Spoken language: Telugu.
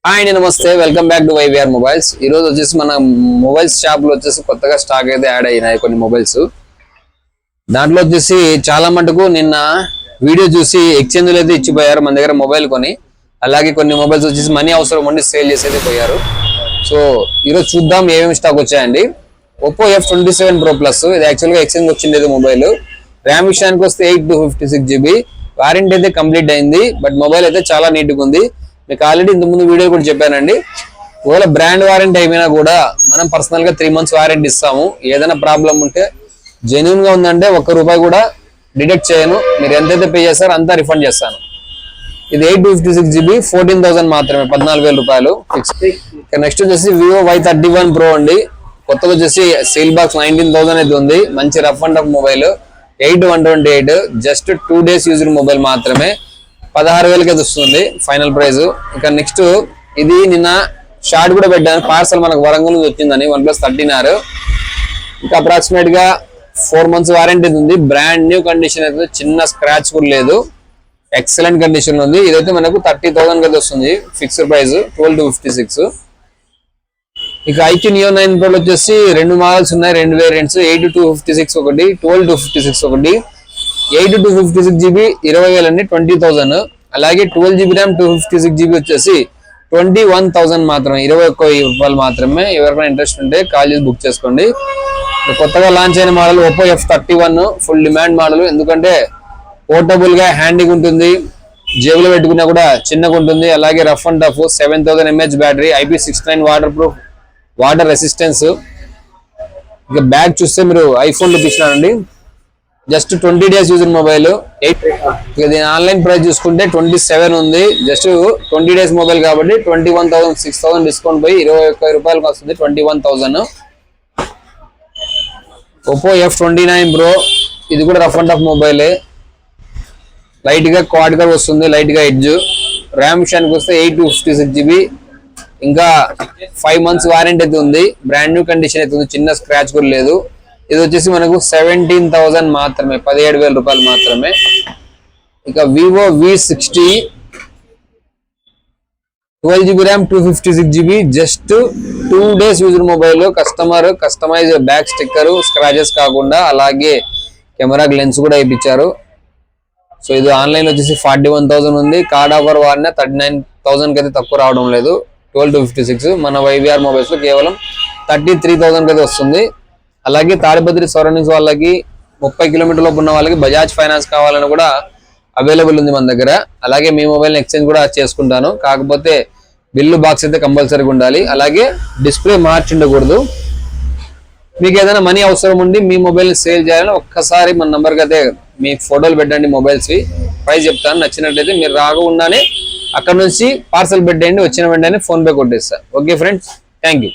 హాయ్ అండి, నమస్తే. Welcome back to YVR mobiles. ఈ రోజు వచ్చేసి మన మొబైల్స్ షాప్ లో వచ్చేసి కొత్తగా స్టాక్ అయితే యాడ్ అయినాయి కొన్ని మొబైల్స్. దాంట్లో వచ్చేసి చాలా మటుకు నిన్న వీడియో చూసి ఎక్స్చేంజ్లు అయితే ఇచ్చిపోయారు మన దగ్గర మొబైల్ కొని. అలాగే కొన్ని మొబైల్స్ వచ్చేసి మనీ అవసరం ఉండి సేల్ చేసేది పోయారు. సో ఈరోజు చూద్దాం ఏమేమి స్టాక్ వచ్చాయండి. ఒప్పో F27 Pro Plus ఇది యాక్చువల్గా ఎక్స్చేంజ్ వచ్చింది మొబైల్. ర్యామ్ విషయానికి వస్తే 8/256GB, వారంటీ అయితే కంప్లీట్ అయింది. బట్ మొబైల్ అయితే చాలా నీట్గా ఉంది. మీకు ఆల్రెడీ ఇంతకుముందు వీడియో కూడా చెప్పానండి, ఒకవేళ బ్రాండ్ వారంటీ అయిపోయినా కూడా మనం పర్సనల్ గా 3 months వారంటీ ఇస్తాము. ఏదైనా ప్రాబ్లం ఉంటే జెన్యూన్ గా ఉందంటే ₹1 కూడా డిడక్ట్ చేయను. మీరు ఎంతైతే పే చేస్తారో అంతా రిఫండ్ చేస్తాను. ఇది 8/256GB 14,000 మాత్రమే, ₹14,000 ఫిక్స్. నెక్స్ట్ వచ్చేసి Vivo Y31 Pro అండి. కొత్తగా వచ్చేసి సేల్ బాక్స్ 19,000 అయితే ఉంది. మంచి rough and tough mobile 8/128, just 2 days used mobile మాత్రమే. 16,000కి అయితే వస్తుంది ఫైనల్ ప్రైస్. ఇక నెక్స్ట్ ఇది నిన్న షార్ట్ కూడా పెట్టాను, పార్సల్ మనకు వరంగల్ నుంచి వచ్చిందని. OnePlus 13R. ఇంకా అప్రాక్సిమేట్ గా 4 months వారంటీ ఉంది. బ్రాండ్ న్యూ కండిషన్ అయితే, చిన్న స్క్రాచ్ కూడా లేదు, ఎక్సలెంట్ కండిషన్ ఉంది. ఇదైతే మనకు 30,000కి అయితే వస్తుంది ఫిక్స్డ్ ప్రైస్, 12/256. ఇక IQ Neo 9 Pro వచ్చేసి 2 మోడల్స్ ఉన్నాయి, 2 వేరియంట్స్. 8/256 ఒకటి, 12/256 ఒకటి. 8/256GB 20,000 అండి, 20,000. అలాగే 12GB ర్యామ్ 256GB వచ్చేసి 21,000 మాత్రమే, ₹21,000 మాత్రమే. ఎవరికైనా ఇంట్రెస్ట్ ఉంటే కాల్ చేసి బుక్ చేసుకోండి. కొత్తగా లాంచ్ అయిన model Oppo F31 full demand model. ఎందుకంటే పోర్టబుల్ గా హ్యాండీగా ఉంటుంది, జేబులో పెట్టుకున్నా కూడా చిన్నగా ఉంటుంది. అలాగే rough and tough, 7000 mAh battery, IP69 water proof, water resistance. ఇక బ్యాగ్ చూస్తే మీరు ఐఫోన్ లో తీసినారండి, జస్ట్ 20 days యూజ్ మొబైల్. ఇక దీని ఆన్లైన్ ప్రైస్ చూసుకుంటే 27 ఉంది. జస్ట్ 20 days మొబైల్ కాబట్టి 21,000, 6,000 డిస్కౌంట్ పోయి ₹21,000 వస్తుంది, 21,000. ఒప్పో F29 Pro ఇది కూడా rough and tough mobile, light గా క్వాడ్ గా వస్తుంది, లైట్ గా ఎడ్జ్. ర్యామ్ విషయానికి వస్తే 8/256GB, ఇంకా 5 months వారంటీ అయితే ఉంది. బ్రాండ్ న్యూ కండిషన్ అయితే ఉంది, చిన్న స్క్రాచ్ కూడా లేదు. ఇది వచ్చేసి మనకు 17,000 మాత్రమే, ₹17,000 మాత్రమే. ఇక Vivo V60 12GB RAM 256GB, just 2 days used mobile. Customer customize back sticker, scratches కాకుండా, అలాగే కెమెరా లెన్స్ కూడా వేయించారు. సో ఇది ఆన్లైన్ వచ్చేసి 41,000 ఉంది. కార్డ్ ఆఫర్ వాడినా 39,000కి అయితే తక్కువ రావడం లేదు. 12/256 మన వైవిఆర్ మొబైల్స్ లో కేవలం 33,000కి అయితే వస్తుంది. అలాగే తాడిపత్రి సరౌండింగ్స్ వాళ్ళకి 30 కిలోమీటర్ల ఉన్న వాళ్ళకి బజాజ్ ఫైనాన్స్ కావాలని కూడా అవైలబుల్ ఉంది మన దగ్గర. అలాగే మీ మొబైల్ని ఎక్స్చేంజ్ కూడా చేసుకుంటాను, కాకపోతే బిల్లు బాక్స్ అయితే కంపల్సరీగా ఉండాలి. అలాగే డిస్ప్లే మార్చి ఉండకూడదు. మీకు ఏదైనా మనీ అవసరం ఉండి మీ మొబైల్ని సేల్ చేయాలని ఒక్కసారి మన నెంబర్కి అయితే మీ ఫోటోలు పెట్టండి, మొబైల్స్వి ప్రైస్ చెప్తాను. నచ్చినట్లయితే మీరు రాకుండానే అక్కడ నుంచి పార్సల్ పెట్టండి, వచ్చిన వెంటనే ఫోన్పే కొట్టేస్తాను. Okay friends, thank you.